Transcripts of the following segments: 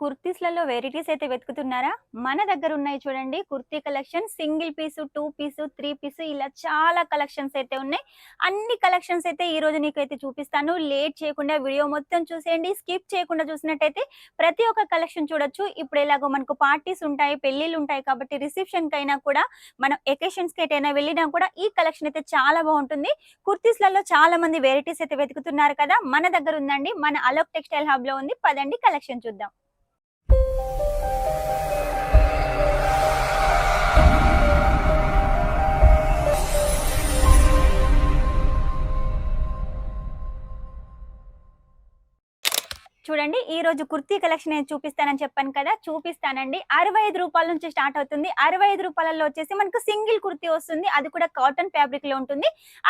కుర్తీస్‌లలో varieties అయితే వెతుకుతున్నారా? మన దగ్గర ఉన్నాయి చూడండి కుర్తీ కలెక్షన్ సింగిల్ పీసు, 2 పీసు, 3 పీసు ఇలా చాలా కలెక్షన్స్ అయితే ఉన్నాయి. అన్ని కలెక్షన్స్ అయితే ఈరోజు నీకైతే చూపిస్తాను. లేట్ చేయకుండా వీడియో మొత్తం చూసేయండి. స్కిప్ చేయకుండా చూసినట్టయితే ప్రతి ఒక్క కలెక్షన్ చూడొచ్చు. ఇప్పుడు ఎలాగో మనకు పార్టీస్ ఉంటాయి, పెళ్ళిళ్ళు ఉంటాయి కాబట్టి రిసెప్షన్‌కైనా కూడా మనం ఎకేషన్స్‌కి ఎటైనా వెళ్ళినా కూడా ఈ కలెక్షన్ అయితే చాలా బాగుంటుంది. కుర్తీస్‌లలో చాలా మంది వెరైటీస్ అయితే వెతుకుతున్నారు కదా! మన దగ్గర ఉందండి. మన అలోక్ టెక్స్టైల్ హబ్‌లో ఉంది. పదండి కలెక్షన్ చూద్దాం. చూడండి ఈ రోజు కుర్తీ కలెక్షన్ నేను చూపిస్తానని చెప్పాను కదా, చూపిస్తానండి. రూ. 65 నుంచి స్టార్ట్ అవుతుంది. రూ. 65లో వచ్చేసి మనకు సింగిల్ కుర్తీ వస్తుంది. అది కూడా కాటన్ ఫ్యాబ్రిక్ లో ఉంటుంది.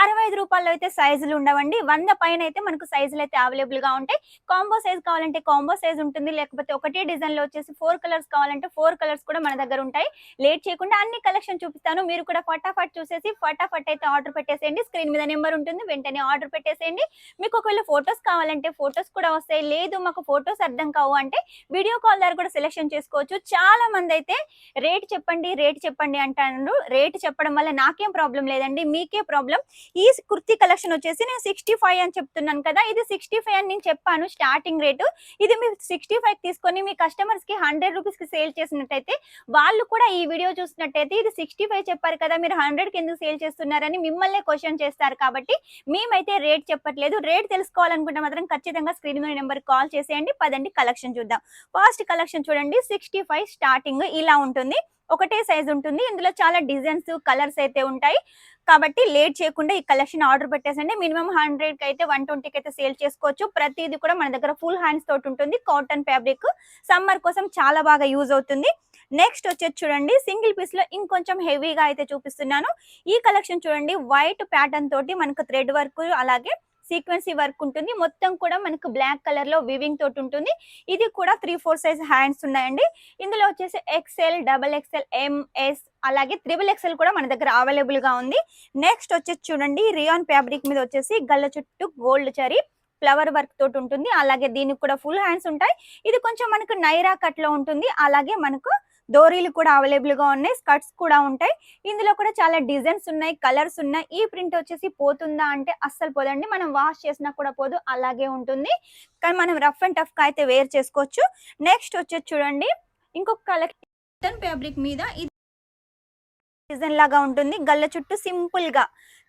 రూ. 65 అయితే సైజులు ఉండవండి. 100 పైన అయితే మనకు సైజులు అయితే అవైలబుల్ గా ఉంటాయి. కాంబో సైజ్ కావాలంటే కాంబో సైజ్ ఉంటుంది. లేకపోతే ఒకటే డిజైన్ లో వచ్చేసి 4 కలర్స్ కావాలంటే 4 కలర్స్ కూడా మన దగ్గర ఉంటాయి. లేట్ చేయకుండా అన్ని కలెక్షన్ చూపిస్తాను. మీరు కూడా ఫటాఫట్ చూసేసి ఫటాఫట్ అయితే ఆర్డర్ పెట్టేసేయండి. స్క్రీన్ మీద నెంబర్ ఉంటుంది, వెంటనే ఆర్డర్ పెట్టేసేయండి. మీకు ఒకవేళ ఫోటోస్ కావాలంటే ఫోటోస్ కూడా వస్తాయి. లేదు మాకు ఫోటోస్ అర్థం కావు అంటే వీడియో కాల్ ద్వారా కూడా సెలెక్షన్ చేసుకోవచ్చు. చాలా మంది అయితే రేట్ చెప్పండి అంటారు. రేట్ చెప్పడం వల్ల నాకేం ప్రాబ్లం లేదండి, మీకే ప్రాబ్లం. ఈ కుర్తీ కలెక్షన్ వచ్చేసి నేను 65 అని చెప్తున్నాను కదా, ఇది 65 అని నేను చెప్పాను స్టార్టింగ్ రేటు. ఇది మీరు 65 తీసుకొని మీ కస్టమర్స్ కి 100 రూపీస్ కి సేల్ చేసినట్టయితే వాళ్ళు కూడా ఈ వీడియో చూసినట్టయితే ఇది 65 చెప్పారు కదా, మీరు 100 కి ఎందుకు సేల్ చేస్తున్నారని మిమ్మల్ని క్వశ్చన్ చేస్తారు. కాబట్టి మేమైతే రేట్ చెప్పట్లేదు. రేట్ తెలుసుకోవాలనుకుంటే మాత్రం ఖచ్చితంగా స్క్రీన్ మీద నెంబర్ కాల్ చేసేయండి. పదండి కలెక్షన్ చూద్దాం. ఫస్ట్ కలెక్షన్ చూడండి. 65 స్టార్టింగ్ ఇలా ఉంటుంది. ఒకటే సైజ్ ఉంటుంది. ఇందులో చాలా డిజైన్స్, కలర్స్ అయితే ఉంటాయి. కాబట్టి లేట్ చేయకుండా ఈ కలెక్షన్ ఆర్డర్ పెట్టేసండి. మినిమం 100 కి అయితే 120 కి అయితే సేల్ చేసుకోవచ్చు. ప్రతిది కూడా మన దగ్గర ఫుల్ హ్యాండ్స్ తోటి ఉంటుంది. కాటన్ ఫ్యాబ్రిక్ సమ్మర్ కోసం చాలా బాగా యూజ్ అవుతుంది. నెక్స్ట్ వచ్చేసి చూడండి సింగిల్ పీస్ లో ఇంకొంచెం హెవీగా అయితే చూపిస్తున్నాను. ఈ కలెక్షన్ చూడండి వైట్ ప్యాటర్న్ తోటి మనకు థ్రెడ్ వర్క్ అలాగే సీక్వెన్సీ వర్క్ ఉంటుంది. మొత్తం కూడా మనకు బ్లాక్ కలర్ లో వివింగ్ తోటి ఉంటుంది. ఇది కూడా 3-4 సైజ్ హ్యాండ్స్ ఉన్నాయండి. ఇందులో వచ్చేసి ఎక్స్ఎల్, డబల్ ఎక్స్ఎల్, ఎంఎస్ అలాగే త్రిబుల్ ఎక్స్ఎల్ కూడా మన దగ్గర అవైలబుల్ గా ఉంది. నెక్స్ట్ వచ్చేసి చూడండి రియాన్ ఫ్యాబ్రిక్ మీద వచ్చేసి గల్ల చుట్టూ గోల్డ్ చరీ ఫ్లవర్ వర్క్ తోటి ఉంటుంది. అలాగే దీనికి కూడా ఫుల్ హ్యాండ్స్ ఉంటాయి. ఇది కొంచెం మనకు నైరా కట్ లో ఉంటుంది. అలాగే మనకు డోరీలు కూడా అవైలబుల్ గా ఉన్నాయి. స్కర్ట్స్ కూడా ఉంటాయి. ఇందులో కూడా చాలా డిజైన్స్ ఉన్నాయి, కలర్స్ ఉన్నాయి. ఈ ప్రింట్ వచ్చేసి పోతుందా అంటే అస్సలు పోదండి. మనం వాష్ చేసినా కూడా పోదు, అలాగే ఉంటుంది. కానీ మనం రఫ్ అండ్ టఫ్ గా అయితే వేర్ చేసుకోవచ్చు. నెక్స్ట్ వచ్చేసి చూడండి ఇంకొక కలెక్షన్ ఫ్యాబ్రిక్ మీద డిజైన్ లాగా ఉంటుంది. గల్ల చుట్టూ సింపుల్ గా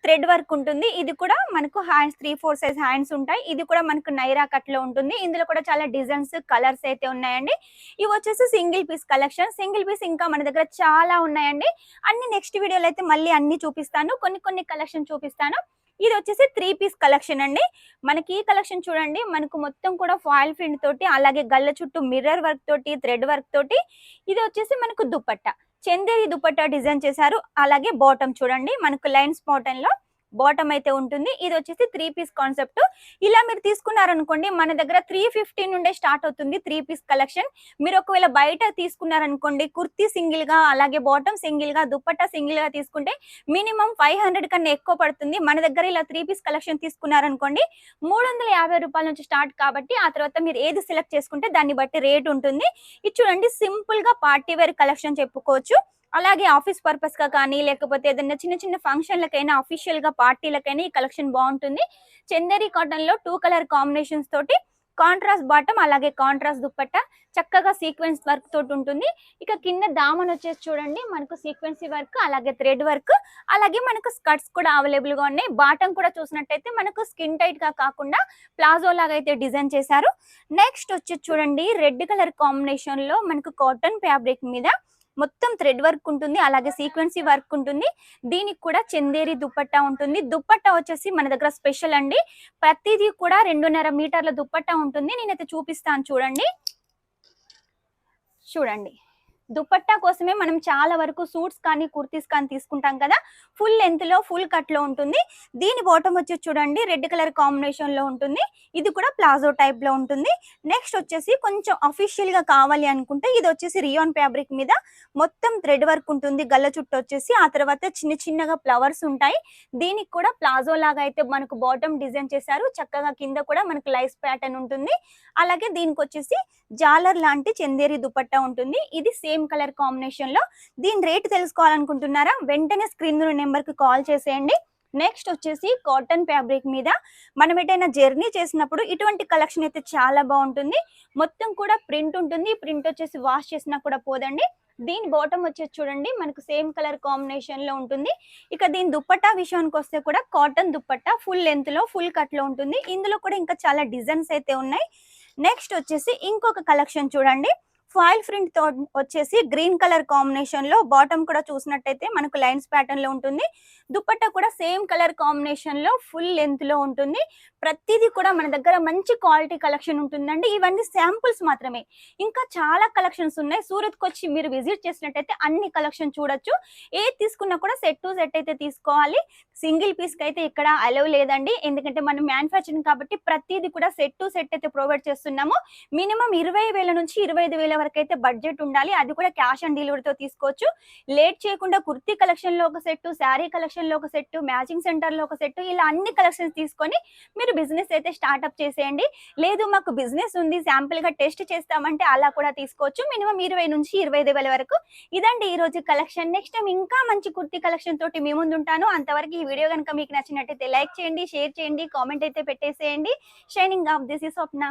థ్రెడ్ వర్క్ ఉంటుంది. ఇది కూడా మనకు హ్యాండ్స్ 3-4 సైజ్ హ్యాండ్స్ ఉంటాయి. ఇది కూడా మనకు నైరా కట్ లో ఉంటుంది. ఇందులో కూడా చాలా డిజైన్స్, కలర్స్ అయితే ఉన్నాయండి. ఇవి వచ్చేసి single piece collection. Single piece ఇంకా మన దగ్గర చాలా ఉన్నాయండి. అన్ని నెక్స్ట్ వీడియోలో అయితే మళ్ళీ అన్ని చూపిస్తాను. కొన్ని కలెక్షన్ చూపిస్తాను. ఇది వచ్చేసి 3 పీస్ కలెక్షన్ అండి. మనకి ఈ కలెక్షన్ చూడండి మనకు మొత్తం కూడా ఫాయిల్ ప్రింట్ తోటి అలాగే గల్ల చుట్టూ మిర్రర్ వర్క్ తోటి థ్రెడ్ వర్క్ తోటి ఇది వచ్చేసి మనకు దుపట్టా చందేరి దుపట్టా డిజైన్ చేశారు. అలాగే బాటమ్ చూడండి మనకు లైన్స్ పాటర్న్ లో బాటమ్ అయితే ఉంటుంది. ఇది వచ్చేసి 3 పీస్ కాన్సెప్ట్. ఇలా మీరు తీసుకున్నారనుకోండి మన దగ్గర 350 నుండే స్టార్ట్ అవుతుంది 3 పీస్ కలెక్షన్. మీరు ఒకవేళ బయట తీసుకున్నారనుకోండి కుర్తీ సింగిల్ గా అలాగే బాటమ్ సింగిల్ గా దుపట్టా సింగిల్ గా తీసుకుంటే మినిమం 500 కన్నా ఎక్కువ పడుతుంది. మన దగ్గర ఇలా 3 పీస్ కలెక్షన్ తీసుకున్నారనుకోండి 350 రూపాయల నుంచి స్టార్ట్. కాబట్టి ఆ తర్వాత మీరు ఏది సెలెక్ట్ చేసుకుంటే దాన్ని బట్టి రేట్ ఉంటుంది. ఇది చూడండి సింపుల్ గా పార్టీ వేర్ కలెక్షన్ చెప్పుకోవచ్చు. అలాగే ఆఫీస్ పర్పస్ గా కానీ లేకపోతే ఏదైనా చిన్న ఫంక్షన్లకైనా అఫీషియల్ గా పార్టీలకైనా ఈ కలెక్షన్ బాగుంటుంది. చందేరి కాటన్ లో 2 కలర్ కాంబినేషన్స్ తోటి కాంట్రాస్ట్ బాటమ్ అలాగే కాంట్రాస్ట్ దుపట్టా చక్కగా సీక్వెన్స్ వర్క్ తోటి ఉంటుంది. ఇక కింద దామన్ వచ్చేసి చూడండి మనకు సీక్వెన్సీ వర్క్ అలాగే థ్రెడ్ వర్క్ అలాగే మనకు స్కర్ట్స్ కూడా అవైలబుల్ గా ఉన్నాయి. బాటమ్ కూడా చూసినట్టయితే మనకు స్కిన్ టైట్ గా కాకుండా ప్లాజో లాగా అయితే డిజైన్ చేశారు. నెక్స్ట్ వచ్చేసి చూడండి రెడ్ కలర్ కాంబినేషన్ లో మనకు కాటన్ ఫ్యాబ్రిక్ మీద మొత్తం థ్రెడ్ వర్క్ ఉంటుంది అలాగే సీక్వెన్సీ వర్క్ ఉంటుంది. దీనికి కూడా చందేరి దుపట్టా ఉంటుంది. దుపట్టా వచ్చేసి మన దగ్గర స్పెషల్ అండి. ప్రతిదీ కూడా 2.5 మీటర్ల దుపట్టా ఉంటుంది. నేనైతే చూపిస్తాను చూడండి. దుపట్టా కోసమే మనం చాలా వరకు సూట్స్ కానీ కుర్తీస్ కానీ తీసుకుంటాం కదా. ఫుల్ లెంత్ లో ఫుల్ కట్ లో ఉంటుంది. దీని బాటమ్ వచ్చి చూడండి రెడ్ కలర్ కాంబినేషన్ లో ఉంటుంది. ఇది కూడా ప్లాజో టైప్ లో ఉంటుంది. నెక్స్ట్ వచ్చేసి కొంచెం అఫీషియల్ గా కావాలి అనుకుంటే ఇది వచ్చేసి రియాన్ ఫ్యాబ్రిక్ మీద మొత్తం థ్రెడ్ వర్క్ ఉంటుంది. గల్ల చుట్టూ వచ్చేసి ఆ తర్వాత చిన్న చిన్నగా ఫ్లవర్స్ ఉంటాయి. దీనికి కూడా ప్లాజో లాగా అయితే మనకు బాటమ్ డిజైన్ చేశారు. చక్కగా కింద కూడా మనకు లైస్ ప్యాటర్న్ ఉంటుంది. అలాగే దీనికి వచ్చేసి జాలర్ లాంటి చందేరి దుపట్టా ఉంటుంది. ఇది సేమ్ కలర్ కాంబినేషన్ లో. దీని రేట్ తెలుసుకోవాలనుకుంటున్నారా? వెంటనే స్క్రీన్ నెంబర్ కి కాల్ చేసేయండి. నెక్స్ట్ వచ్చేసి కాటన్ ఫ్యాబ్రిక్ మీద మనం ఎటైనా జర్నీ చేసినప్పుడు ఇటువంటి కలెక్షన్ అయితే చాలా బాగుంటుంది. మొత్తం కూడా ప్రింట్ ఉంటుంది. ప్రింట్ వచ్చేసి వాష్ చేసినా కూడా పోదండి. దీని బాటమ్ వచ్చేసి చూడండి మనకు సేమ్ కలర్ కాంబినేషన్ లో ఉంటుంది. ఇక దీని దుపట్టా విషయానికి వస్తే కూడా కాటన్ దుపట్టా ఫుల్ లెంత్ లో ఫుల్ కట్ లో ఉంటుంది. ఇందులో కూడా ఇంకా చాలా డిజైన్స్ అయితే ఉన్నాయి. నెక్స్ట్ వచ్చేసి ఇంకొక కలెక్షన్ చూడండి. ఫాయిల్ ప్రింట్ తో వచ్చేసి గ్రీన్ కలర్ కాంబినేషన్ లో బాటమ్ కూడా చూసినట్టయితే మనకు లైన్స్ ప్యాటర్న్ లో ఉంటుంది. దుపట్టా కూడా సేమ్ కలర్ కాంబినేషన్ లో ఫుల్ లెంత్ లో ఉంటుంది. ప్రతిదీ కూడా మన దగ్గర మంచి క్వాలిటీ కలెక్షన్ ఉంటుందండి. ఇవన్నీ శాంపుల్స్ మాత్రమే, ఇంకా చాలా కలెక్షన్స్ ఉన్నాయి. సూరత్ కి వచ్చి మీరు విజిట్ చేసినట్టయితే అన్ని కలెక్షన్ చూడొచ్చు. ఏది తీసుకున్నా కూడా సెట్ టు సెట్ అయితే తీసుకోవాలి. సింగిల్ పీస్ కి అయితే ఇక్కడ అలౌ లేదండి. ఎందుకంటే మనం మ్యానుఫ్యాక్చరింగ్ కాబట్టి ప్రతిదీ కూడా సెట్ టు సెట్ అయితే ప్రొవైడ్ చేస్తున్నాము. మినిమం 20,000 నుంచి 25,000 వరకు అయితే బడ్జెట్ ఉండాలి. అది కూడా క్యాష్ ఆన్ డెలివరీతో తీసుకోవచ్చు. లేట్ చేయకుండా కుర్తీ కలెక్షన్ లో ఒక సెట్, శారీ కలెక్షన్ లో ఒక సెట్, మ్యాచింగ్ సెంటర్ లో ఒక సెట్, ఇలా అన్ని కలెక్షన్స్ తీసుకొని మీరు బిజినెస్ అయితే స్టార్ట్అప్ చేసేయండి. లేదు మాకు బిజినెస్ ఉంది శాంపుల్ గా టెస్ట్ చేస్తామంటే అలా కూడా తీసుకోవచ్చు. మినిమం 20 నుంచి 25,000 వరకు. ఇదండి ఈ రోజు కలెక్షన్. నెక్స్ట్ టైం ఇంకా మంచి కుర్తీ కలెక్షన్ తోటి మీ ముందు ఉంటాను. అంతవరకు ఈ వీడియో కనుక మీకు నచ్చినట్టయితే లైక్ చేయండి, షేర్ చేయండి, కామెంట్ అయితే పెట్టేసేయండి. Shining of this is Swapna.